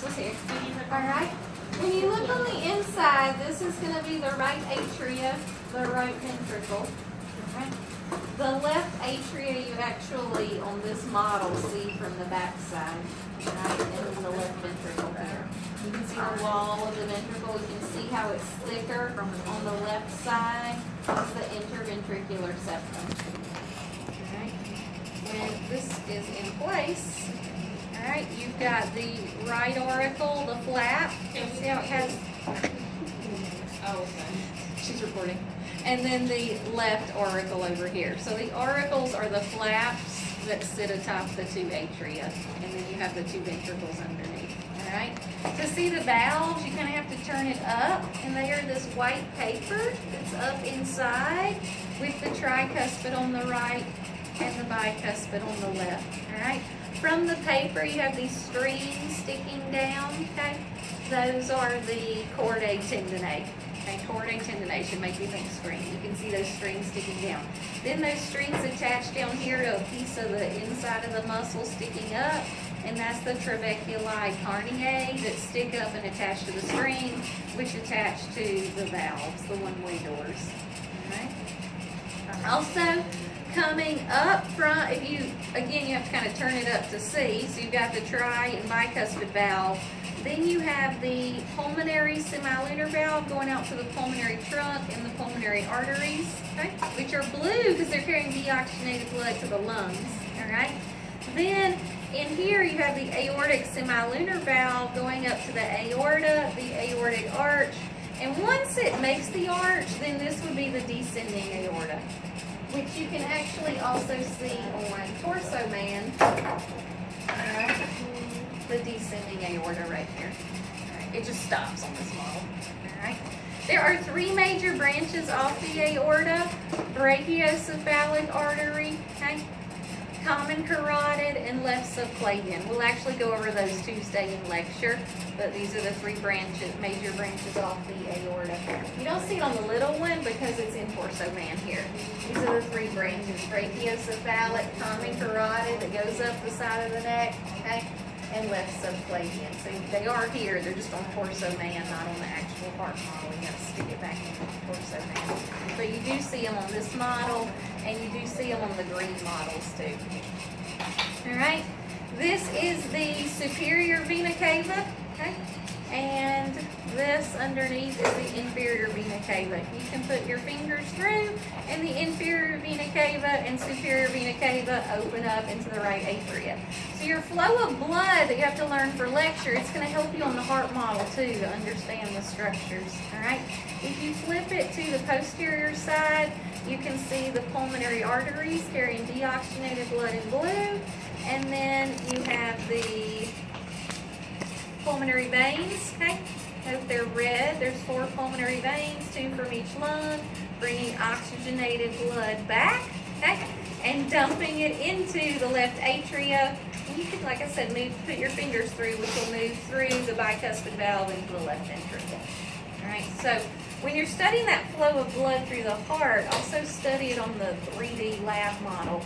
Let's see. All right. When you look on the inside, this is going to be the right atria, the right ventricle. Okay. The left atria you actually, on this model, see from the back side. Right, and then the left ventricle here. You can see the wall of the ventricle. You can see how it's thicker on the left side. That's the interventricular septum. All right. When this is in place, all right, you've got the right auricle, the flap. See how it has? Oh, okay. She's recording. And then the left auricle over here. So the auricles are the flaps that sit atop the two atria, and then you have the two ventricles underneath. All right. To see the valves, you kind of have to turn it up, and they are this white paper that's up inside with the tricuspid on the right and the bicuspid on the left. All right. From the paper, you have these strings sticking down. Okay. Those are the chordae tendineae. Okay, chordae tendineae should make you think string. You can see those strings sticking down. Then those strings attach down here to a piece of the inside of the muscle sticking up, and that's the trabeculi carneae that stick up and attach to the string, which attach to the valves, the one-way doors. All right. Also, coming up front, if you, again, you have to kind of turn it up to see. So you've got the tri and bicuspid valve. Then you have the pulmonary semilunar valve going out to the pulmonary trunk and the pulmonary arteries, okay, which are blue because they're carrying deoxygenated blood to the lungs, all right? Then in here you have the aortic semilunar valve going up to the aorta, the aortic arch, and once it makes the arch, then this would be the descending aorta, which you can actually also see on Torso Man. The descending aorta right here. All right. It just stops on this model. All right. There are three major branches off the aorta: brachiocephalic artery, okay, common carotid, and left subclavian. We'll actually go over those Tuesday in lecture, but these are the three branches, major branches off the aorta. You don't see it on the little one because it's in Torso Man here. These are the three branches: brachiocephalic, common carotid that goes up the side of the neck, okay, and left subclavian. So they are here, they're just on Torso Man, not on the actual heart model. You have to stick it back in Torso Man. But you do see them on this model, and you do see them on the green models too. All right, this is the superior vena cava, okay? And this underneath is the inferior vena cava. You can put your fingers through, and the inferior vena cava and superior vena cava open up into the right atria. So your flow of blood that you have to learn for lecture, it's going to help you on the heart model too to understand the structures. All right. If you flip it to the posterior side, you can see the pulmonary arteries carrying deoxygenated blood in blue, and then you have the pulmonary veins, okay? Note they're red. There's 4 pulmonary veins, 2 from each lung, bringing oxygenated blood back, okay? And dumping it into the left atria. And you can, like I said, put your fingers through, which will move through the bicuspid valve into the left ventricle. All right, so when you're studying that flow of blood through the heart, also study it on the 3D lab model.